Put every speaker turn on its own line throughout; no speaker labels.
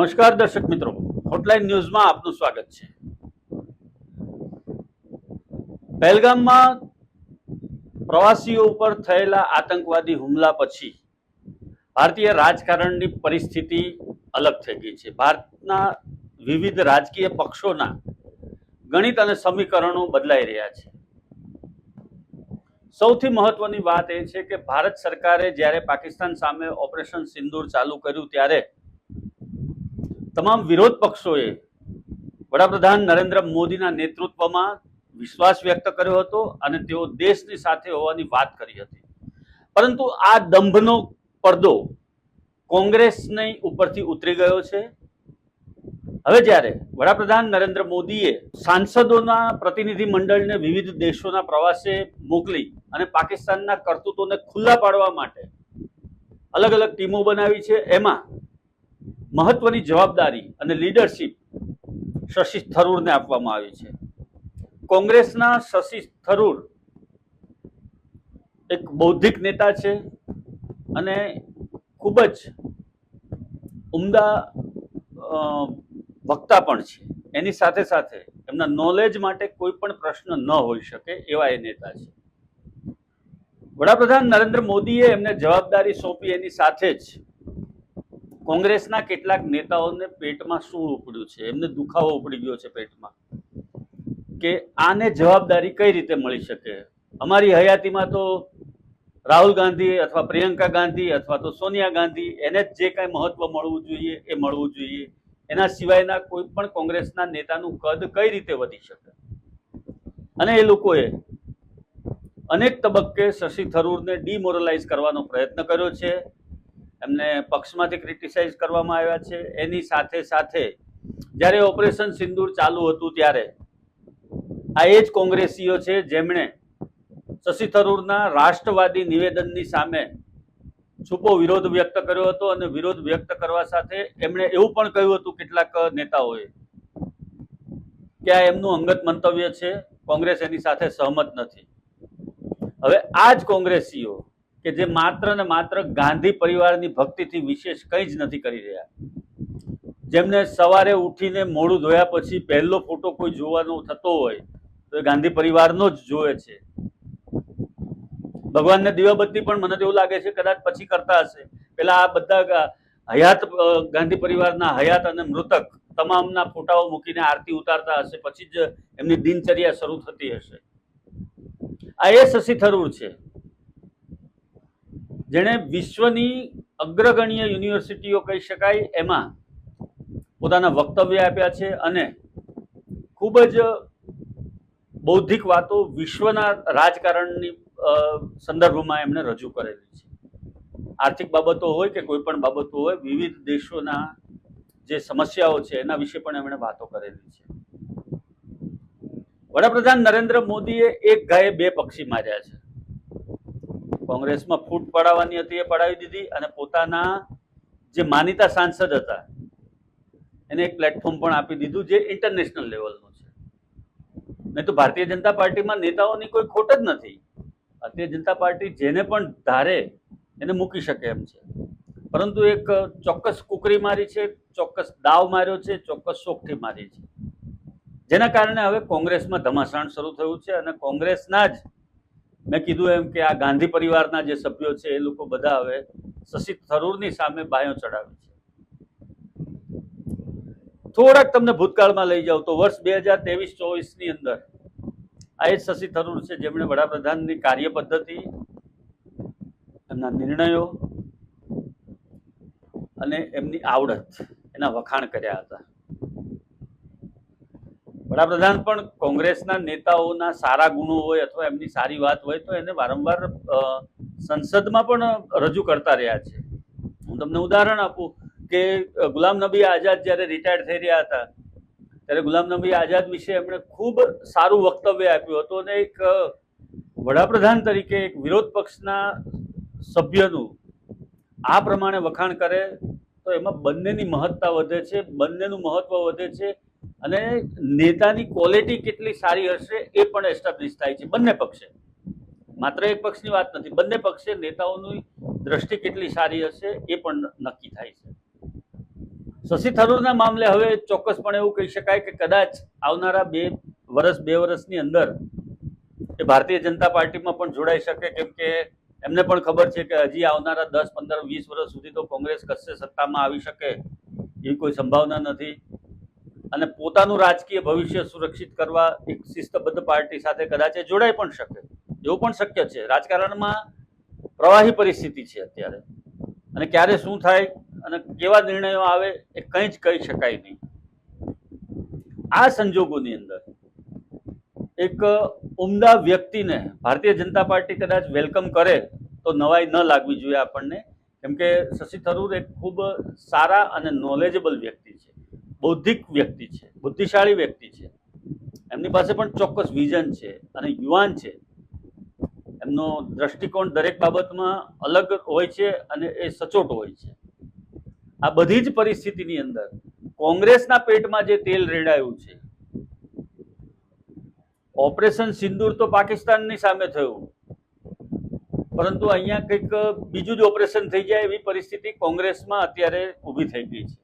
નમસ્કાર દર્શક મિત્રો, હોટલાઇન ન્યૂઝમાં આપનું સ્વાગત છે। પહેલગામમાં પ્રવાસીઓ ઉપર થયેલા આતંકવાદી હુમલા પછી ભારતીય રાજકારણની પરિસ્થિતિ અલગ થઈ ગઈ છે। ભારતના વિવિધ રાજકીય પક્ષોના ગણિત અને સમીકરણો બદલાઈ રહ્યા છે। સૌથી મહત્વની વાત એ છે કે ભારત સરકારે જ્યારે પાકિસ્તાન સામે ઓપરેશન સિંદૂર ચાલુ કર્યું ત્યારે તમામ વિરોધ પક્ષોએ વડાપ્રધાન નરેન્દ્ર મોદીના નેતૃત્વમાં વિશ્વાસ વ્યક્ત કર્યો હતો અને તેઓ દેશની સાથે હોવાની વાત કરી હતી। પરંતુ આ દંભનો પડદો કોંગ્રેસની ઉપરથી ઉતરી ગયો છે। હવે જ્યારે વડાપ્રધાન નરેન્દ્ર મોદીએ સાંસદોના પ્રતિનિધિ મંડળને વિવિધ દેશોના પ્રવાસે મોકલી અને પાકિસ્તાનના કરતૂતોને ખુલ્લા પાડવા માટે અલગ અલગ ટીમો બનાવી છે, એમાં મહત્વની જવાબદારી અને લીડરશિપ શશી થરૂરને આપવામાં આવી છે। કોંગ્રેસના શશી થરૂર એક બૌદ્ધિક નેતા છે અને ખૂબ જ ઉમદા વક્તા પણ છે। એની સાથે સાથે એમના નોલેજ માટે કોઈ પણ પ્રશ્ન ન હોઈ શકે એવા એ નેતા છે। વડાપ્રધાન નરેન્દ્ર મોદીએ એમને જવાબદારી સોંપી એની સાથે જ કોંગ્રેસના કેટલાક નેતાઓને પેટમાં શું ઉપડ્યું છે, એમને દુખાવો ઉપડી ગયો છે પેટમાં, કે આને જવાબદારી કઈ રીતે મળી શકે। અમારી હયાતીમાં તો રાહુલ ગાંધી અથવા પ્રિયંકા ગાંધી અથવા તો સોનિયા ગાંધી એને જ જે કાંઈ મહત્વ મળવું જોઈએ એ મળવું જોઈએ, એના સિવાયના કોઈ પણ કોંગ્રેસના નેતાનું કદ કઈ રીતે વધી શકે। અને એ લોકોએ અનેક તબક્કે શશી થરૂરને ડિમોરલાઇઝ કરવાનો પ્રયત્ન કર્યો છે। એમને પક્ષમાંથી ક્રિટિસાઇઝ કરવામાં આવ્યા છે। એની સાથે સાથે જ્યારે ઓપરેશન સિંદૂર ચાલુ હતું ત્યારે આ એ જ કોંગ્રેસીઓ છે જેમણે શશી થરૂરના રાષ્ટ્રવાદી નિવેદનની સામે છૂપો વિરોધ વ્યક્ત કર્યો હતો અને વિરોધ વ્યક્ત કરવા સાથે એમણે એવું પણ કહ્યું હતું કેટલાક નેતાઓએ કે આ એમનું અંગત મંતવ્ય છે, કોંગ્રેસ એની સાથે સહમત નથી। હવે આ જ કોંગ્રેસીઓ કે જે માત્ર ને માત્ર ગાંધી પરિવારની ભક્તિથી વિશેષ કંઈ જ નથી કરી રહ્યા, જેમને સવારે ઉઠીને મોઢું ધોયા પછી પહેલો ફોટો કોઈ જોવાનો થતો હોય તો એ ગાંધી પરિવારનો જ જોવે છે। ભગવાનને દીવાબત્તી પણ મને એવું લાગે છે કદાચ પછી કરતા હશે, પેલા આ બધા હયાત ગાંધી પરિવારના હયાત અને મૃતક તમામના ફોટાઓ મૂકીને આરતી ઉતારતા હશે, પછી જ એમની દિનચર્યા શરૂ થતી હશે। આ એ શશી થરૂર છે જેણે વિશ્વની અગ્રગણ્ય યુનિવર્સિટીઓ કહી શકાય એમાં પોતાના વક્તવ્ય આપ્યા છે અને ખૂબ જ બૌદ્ધિક વાતો વિશ્વના રાજકારણની સંદર્ભમાં એમણે રજૂ કરેલી છે। આર્થિક બાબતો હોય કે કોઈ પણ બાબતો હોય, વિવિધ દેશોના જે સમસ્યાઓ છે એના વિશે પણ એમણે વાતો કરેલી છે। વડાપ્રધાન નરેન્દ્ર મોદીએ એક ગાયે બે પક્ષી માર્યા છે। કોંગ્રેસમાં ફૂટ પડાવવાની હતી એ પડાવી દીધી અને પોતાના જે માનીતા સાંસદ હતા એને એક પ્લેટફોર્મ પણ આપી દીધું જે ઇન્ટરનેશનલ લેવલનું છે। નહીં તો ભારતીય જનતા પાર્ટીમાં નેતાઓની કોઈ ખોટ જ નથી। ભારતીય જનતા પાર્ટી જેને પણ ધારે એને મૂકી શકે એમ છે, પરંતુ એક ચોક્કસ કુકરી મારી છે, ચોક્કસ દાવ માર્યો છે, ચોક્કસ શોખથી મારી છે, જેના કારણે હવે કોંગ્રેસમાં ધમાસાણ શરૂ થયું છે। અને કોંગ્રેસના જ મેં કીધું એમ કે આ ગાંધી પરિવારના જે સભ્યો છે એ લોકો બધા હવે શશી થરૂરની સામે બાયો ચડાવે છે। થોડાક તમને ભૂતકાળમાં લઈ જાવ તો વર્ષ 2023-24ની અંદર આ એ શશી થરૂર છે જેમણે વડાપ્રધાનની કાર્ય પદ્ધતિ, એમના નિર્ણયો અને એમની આવડત એના વખાણ કર્યા હતા। વડાપ્રધાન પણ કોંગ્રેસના નેતાઓના સારા ગુણો હોય અથવા એમની સારી વાત હોય તો એને વારંવાર સંસદમાં પણ રજૂ કરતા રહ્યા છે। હું તમને ઉદાહરણ આપું કે ગુલામ નબી આઝાદ જ્યારે રિટાયર્ડ થઈ રહ્યા હતા ત્યારે ગુલામ નબી આઝાદ વિશે એમણે ખૂબ સારું વક્તવ્ય આપ્યું હતું અને એક વડાપ્રધાન તરીકે એક વિરોધ પક્ષના સભ્યનું આ પ્રમાણે વખાણ કરે તો એમાં બંનેની મહત્તા વધે છે, બંનેનું મહત્વ વધે છે અને નેતાની ક્વોલિટી કેટલી સારી હશે એ પણ એસ્ટાબ્લિશ થાય છે બંને પક્ષે। માત્ર એક પક્ષની વાત નથી, બંને પક્ષે નેતાઓની દ્રષ્ટિ કેટલી સારી હશે એ પણ નક્કી થાય છે। શશી થરૂરના મામલે હવે ચોક્કસપણે એવું કહી શકાય કે કદાચ આવનારા 2 વર્ષની અંદર એ ભારતીય જનતા પાર્ટીમાં પણ જોડાઈ શકે, કેમ કે એમને પણ ખબર છે કે હજી આવનારા 10, 15, 20 વર્ષ સુધી તો કોંગ્રેસ કશે સત્તામાં આવી શકે એવી કોઈ સંભાવના નથી અને પોતાનું રાજકીય ભવિષ્ય સુરક્ષિત કરવા એક શિસ્તબદ્ધ પાર્ટી સાથે કદાચ એ જોડાઈ પણ શકે, એવું પણ શક્ય છે. રાજકારણમાં પ્રવાહી પરિસ્થિતિ છે અત્યારે અને ક્યારે શું થાય અને કેવા નિર્ણયો આવે એ કંઈ જ કહી શકાય નહીં. આ સંજોગોની અંદર એક ઉમદા વ્યક્તિને ભારતીય જનતા પાર્ટી કદાચ વેલકમ કરે તો નવાઈ ન લાગવી જોઈએ આપણને, કેમ કે શશી થરૂર એક ખૂબ સારા અને નોલેજેબલ વ્યક્તિ છે, બૌદ્ધિક વ્યક્તિ છે, બુદ્ધિશાળી વ્યક્તિ છે. એમની પાસે પણ ચોક્કસ વિઝન છે અને યુવાન છે. એમનો દ્રષ્ટિકોણ દરેક બાબતમાં અલગ હોય છે અને એ સચોટ હોય છે. આ બધી જ પરિસ્થિતિની અંદર કોંગ્રેસના પેટમાં જે તેલ રેડાયું છે, ઓપરેશન સિંદૂર તો પાકિસ્તાનની સામે થયું, પરંતુ અહીંયા કંઈક બીજું જ ઓપરેશન થઈ જાય એવી પરિસ્થિતિ કોંગ્રેસમાં અત્યારે ઊભી થઈ ગઈ છે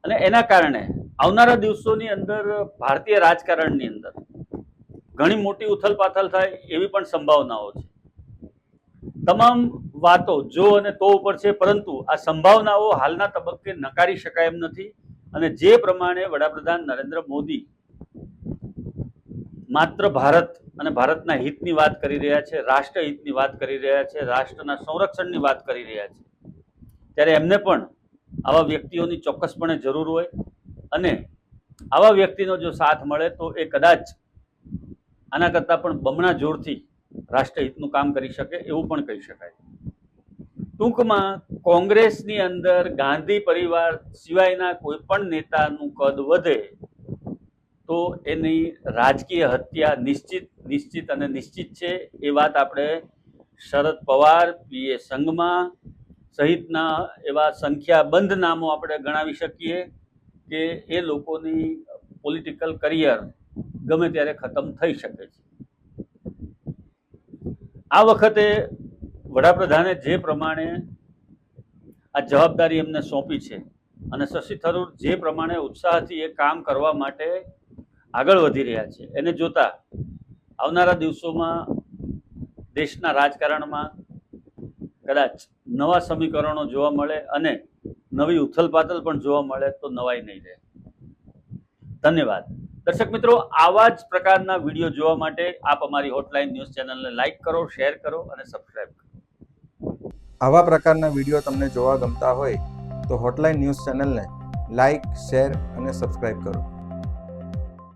અને એના કારણે આવનારા દિવસોની અંદર ભારતીય રાજકારણની અંદર ઘણી મોટી ઉથલપાથલ થાય એવી પણ સંભાવનાઓ છે. તમામ વાતો જો અને તો ઉપર છે, પરંતુ આ સંભાવનાઓ હાલના તબક્કે નકારી શકાય એમ નથી અને જે પ્રમાણે વડાપ્રધાન નરેન્દ્ર મોદી માત્ર ભારત અને ભારતના હિતની વાત કરી રહ્યા છે, રાષ્ટ્રહિતની વાત કરી રહ્યા છે, રાષ્ટ્રના સંરક્ષણની વાત કરી રહ્યા છે, ત્યારે એમને પણ આવા વ્યક્તિઓની ચોક્કસપણે જરૂર હોય અને આવા વ્યક્તિનો જો સાથ મળે તો એ કદાચ આના કરતાં પણ બમણા જોરથી રાષ્ટ્રહિતનું કામ કરી શકે એવું પણ કહી શકાય. ટૂંકમાં કોંગ્રેસની અંદર ગાંધી પરિવાર સિવાયના કોઈ પણ નેતાનું કદ વધે તો એની રાજકીય હત્યા નિશ્ચિત અને નિશ્ચિત છે. એ વાત આપણે શરદ પવાર, પીએ સંગમા સહિતના એવા સંખ્યાબંધ નામો આપણે ગણાવી શકીએ કે એ લોકોની પોલિટિકલ કરિયર ગમે ત્યારે ખતમ થઈ શકે છે. આ વખતે વડાપ્રધાને જે પ્રમાણે આ જવાબદારી એમને સોંપી છે અને શશી થરૂર જે પ્રમાણે ઉત્સાહથી એ કામ કરવા માટે આગળ વધી રહ્યા છે, એને જોતા આવનારા દિવસોમાં દેશના રાજકારણમાં કદાચ નવા સમીકરણો જોવા મળે અને નવી ઉથલપાથલ પણ જોવા મળે તો નવાઈ નહીં રહે. ધન્યવાદ. દર્શક મિત્રો, આવા જ પ્રકારના વિડીયો જોવા માટે આપ અમારી હોટલાઇન ન્યૂઝ ચેનલને લાઇક કરો, શેર કરો અને સબસ્ક્રાઇબ કરો.
આવા પ્રકારના વિડીયો તમને જોવા ગમતા હોય તો હોટલાઇન ન્યૂઝ ચેનલને લાઇક, શેર અને સબસ્ક્રાઇબ કરો.